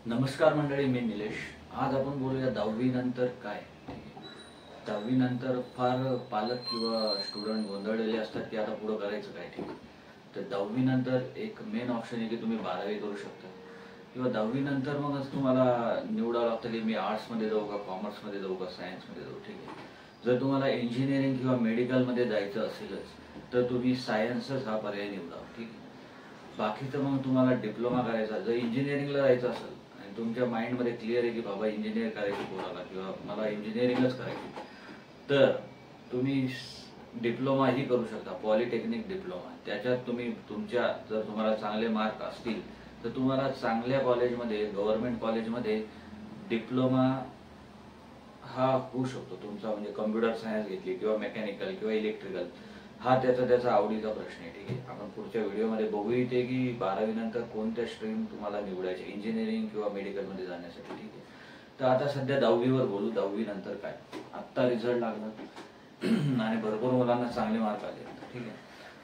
नमस्कार मंडळी, मी निलेश. आज आपण बोलूया 10वी नंतर काय. 10वी नंतर फार पालक किंवा स्टुडंट गोंधळलेले असतात की आता पुढे करायचं काय. ठीक आहे, तर 10वी नंतर एक मेन ऑप्शन आहे की तुम्ही 12वी करू शकता किंवा 10वी नंतर मगच तुम्हाला निवडावं लागतं की मी आर्ट्समध्ये जाऊ का, कॉमर्समध्ये जाऊ का, सायन्समध्ये जाऊ. ठीक आहे, जर तुम्हाला इंजिनिअरिंग किंवा मेडिकलमध्ये जायचं असेलच तर तुम्ही सायन्सच हा पर्याय निवडा. ठीक आहे, बाकीचं मग तुम्हाला डिप्लोमा करायचा. जर इंजिनिअरिंगला जायचं असेल आणि तुमच्या माइंडमध्ये क्लिअर आहे की बाबा इंजिनिअर करायची पोराला किंवा मला इंजिनिअरिंगच करायची, तर तुम्ही डिप्लोमाही करू शकता. पॉलिटेक्निक डिप्लोमा, त्याच्यात तुम्ही जर तुम्हाला चांगले मार्क असतील तर तुम्हाला चांगल्या कॉलेजमध्ये, गव्हर्नमेंट कॉलेजमध्ये डिप्लोमा हा होऊ शकतो तुमचा. म्हणजे कम्प्युटर सायन्स घेतली किंवा मेकॅनिकल किंवा इलेक्ट्रिकल, हा त्याचा आवडीचा प्रश्न आहे. ठीक आहे, आपण पुढच्या व्हिडिओमध्ये बघू इथे की 12वी नंतर कोणत्या स्ट्रीम तुम्हाला निवडायचे, इंजिनिअरिंग किंवा मेडिकलमध्ये जाण्यासाठी. ठीक आहे, तर आता सध्या 10वीवर बोलू. 10वी नंतर काय, आत्ता रिझल्ट लागला आणि भरपूर मुलांना चांगले मार्क आले. ठीक आहे,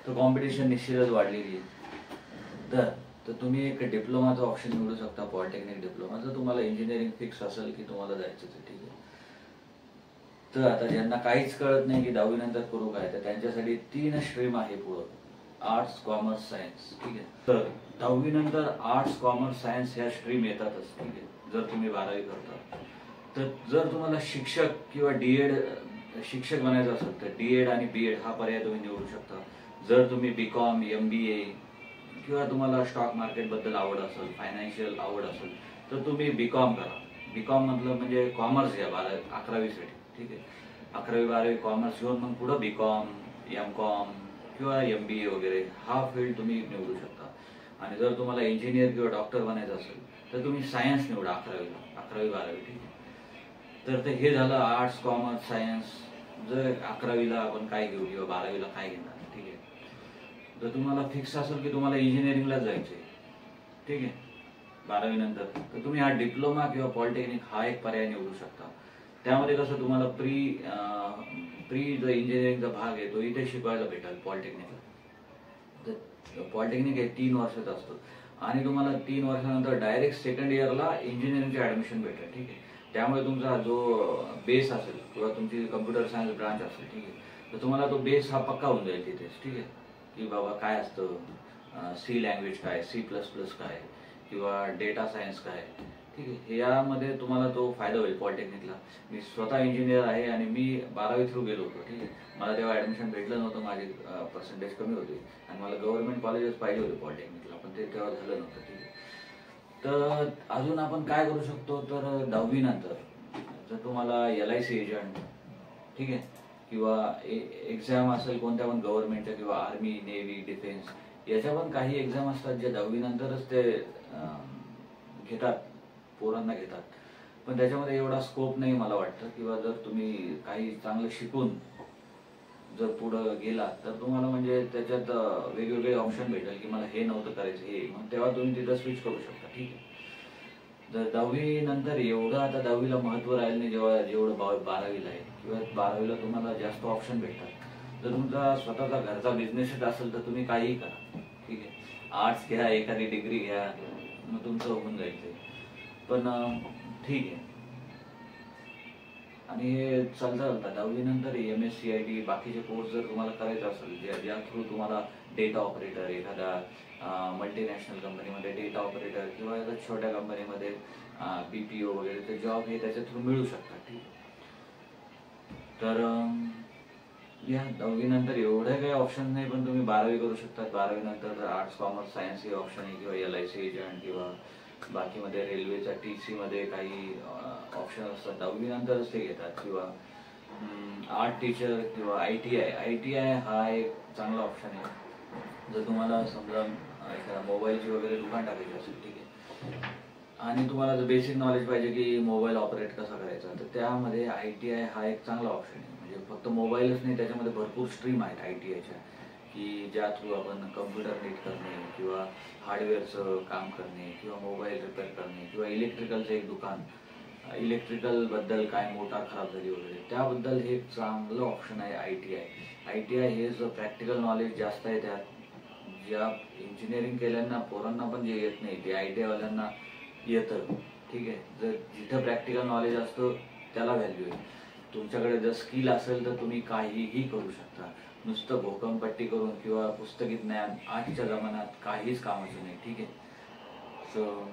तर कॉम्पिटिशन निश्चितच वाढलेली आहे. तर तुम्ही एक डिप्लोमाचा ऑप्शन निवडू शकता, पॉलिटेक्निक डिप्लोमा, जर तुम्हाला इंजिनिअरिंग फिक्स असेल की तुम्हाला जायचं आहे. ठीक आहे, तर आता ज्यांना काहीच कळत नाही की 10वी नंतर करू काय, तर त्यांच्यासाठी 3 स्ट्रीम आहे पुढं: आर्ट्स, कॉमर्स, सायन्स. ठीक आहे, तर 10वी नंतर आर्ट्स, कॉमर्स, सायन्स ह्या स्ट्रीम येतातच. ठीक आहे, जर तुम्ही 12वी करता. तर जर तुम्हाला शिक्षक किंवा डीएड शिक्षक बनायचं असेल तर डीएड आणि बीएड हा पर्याय तुम्ही निवडू शकता. जर तुम्ही बीकॉम, MBA किंवा तुम्हाला स्टॉक मार्केट बद्दल आवड असेल, फायनान्शियल आवड असेल, तर तुम्ही बीकॉम करा. बीकॉम म्हटलं म्हणजे कॉमर्स घ्या 11वी साठी. ठीक आहे, 11वी 12वी कॉमर्स घेऊन मग पुढे बीकॉम, MCOM किंवा MBA वगैरे हा फील्ड तुम्ही निवडू शकता. आणि जर तुम्हाला इंजिनियर किंवा डॉक्टर बनायचं असेल तर तुम्ही सायन्स निवडा 11वी 12वी. ठीक आहे, तर हे झालं आर्ट्स, कॉमर्स, सायन्स. जर 11वीला आपण काय घेऊ किंवा 12वीला काय घेणार. ठीक आहे, जर तुम्हाला फिक्स असेल की तुम्हाला इंजिनिअरिंगला जायचंय, ठीक आहे, 12वी नंतर, तर तुम्ही हा डिप्लोमा किंवा पॉलिटेक्निक हा एक पर्याय निवडू शकता. त्यामध्ये कसं तुम्हाला प्री जो इंजिनिअरिंगचा भाग आहे तो इथे शिकवायला भेटेल पॉलिटेक्निकला. तर पॉलिटेक्निक हे 3 वर्षाचं असतं आणि तुम्हाला 3 वर्षानंतर डायरेक्ट सेकंड इयरला इंजिनिअरिंगचे ऍडमिशन भेटेल. ठीक आहे, त्यामुळे तुमचा जो बेस असेल किंवा तुमची कम्प्युटर सायन्स ब्रांच असेल, ठीक आहे, तर तुम्हाला तो बेस हा पक्का होऊन जाईल तिथेच. ठीक आहे, की बाबा काय असतं, C लँग्वेज काय, C++ काय किंवा डेटा सायन्स काय. ठीक आहे, यामध्ये तुम्हाला तो फायदा होईल पॉलिटेक्निकला. मी स्वतः इंजिनियर आहे आणि मी 12वी थ्रू गेलो होतो. ठीक आहे, मला तेव्हा ऍडमिशन भेटलं नव्हतं, माझे पर्सेंटेज कमी होते आणि मला गव्हर्नमेंट कॉलेजेस पाहिजे होते पॉलिटेक्निकला, पण ते तेव्हा झालं नव्हतं. ठीक आहे, तर अजून आपण काय करू शकतो, तर 10वी नंतर जर तुम्हाला LIC एजंट, ठीक आहे, किंवा एक्झाम असेल कोणत्या पण गव्हर्नमेंटच्या किंवा आर्मी, नेव्ही, डिफेन्स, याच्या पण काही एक्झाम असतात जे 10वी नंतरच ते घेतात, पोरांना घेतात. पण त्याच्यामध्ये एवढा स्कोप नाही मला वाटतं. किंवा जर तुम्ही काही चांगलं शिकून जर पुढं गेला तर तुम्हाला म्हणजे त्याच्यात वेगवेगळे ऑप्शन भेटेल की मला हे नव्हतं करायचं हे, मग तेव्हा तुम्ही तिथं स्विच करू शकता. ठीक आहे, जर 10वी नंतर एवढं आता 10वीला महत्व राहिलं नाही जेवढं 12वीला आहे, किंवा 12वीला तुम्हाला जास्त ऑप्शन भेटतात. जर तुमचा स्वतःचा घरचा बिझनेसच असेल तर तुम्ही काहीही करा. ठीक आहे, आर्ट्स घ्या, एखादी डिग्री घ्या, मग तुमचं होऊन जायचं. पण ठीक आहे, आणि चालता 10वी नंतर MSCIT बाकीचे कोर्स जर तुम्हाला करायचे असेल, ज्या थ्रू तुम्हाला डेटा ऑपरेटर, एखादा मल्टीनॅशनल कंपनीमध्ये डेटा ऑपरेटर किंवा एखाद्या छोट्या कंपनीमध्ये BPO वगैरे ते जॉब हे त्याच्या थ्रू मिळू शकतात. ठीक आहे, तर या 10वी नंतर एवढे काही ऑप्शन नाही, पण तुम्ही 12वी करू शकता. 12वी नंतर आर्ट्स, कॉमर्स, सायन्स हे ऑप्शन आहे, किंवा LIC एजंट किंवा बाकीमध्ये रेल्वेचा TC मध्ये काही ऑप्शन असतात, 10वी नंतरच ते घेतात. किंवा आर्ट टीचर किंवा ITI हा एक चांगला ऑप्शन आहे. जर तुम्हाला समजा एखादा मोबाईलची वगैरे दुकान टाकायची असेल, ठीक आहे, आणि तुम्हाला जर बेसिक नॉलेज पाहिजे की मोबाईल ऑपरेट कसा करायचा, तर त्यामध्ये ITI हा एक चांगला ऑप्शन आहे. म्हणजे फक्त मोबाईलच नाही, त्याच्यामध्ये भरपूर स्ट्रीम आहेत ITIच्या, की ज्या थ्रू आपण कम्प्युटर नीट करणे किंवा हार्डवेअरचं काम करणे किंवा मोबाईल रिपेअर करणे किंवा इलेक्ट्रिकलचं एक दुकान, इलेक्ट्रिकल बद्दल काय मोटार खराब झाली वगैरे त्याबद्दल हे चांगलं ऑप्शन आहे ITI. हे जर प्रॅक्टिकल नॉलेज जास्त आहे त्यात, ज्या इंजिनिअरिंग केल्यांना पोरांना पण जे येत नाही ते ITI वाल्यांना येतं. ठीक आहे. जर जिथं प्रॅक्टिकल नॉलेज असतं त्याला व्हॅल्यू आहे. तुमच्याकडे जर स्किल असेल तर तुम्ही काहीही करू शकता. नुसतं घोकमपट्टी करून किंवा पुस्तकी ज्ञान आजच्या जमान्यात काहीच कामाचं नाही. ठीक आहे. सो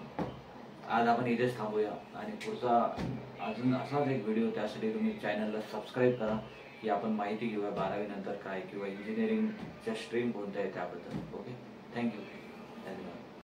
आज आपण इथेच थांबूया आणि पुढचा अजून असाच एक व्हिडिओ, त्यासाठी तुम्ही चॅनलला सबस्क्राईब करा की आपण माहिती घेऊया 12वी नंतर काय किंवा इंजिनिअरिंगच्या स्ट्रीम कोणत्या आहे त्याबद्दल. Okay, thank you. धन्यवाद.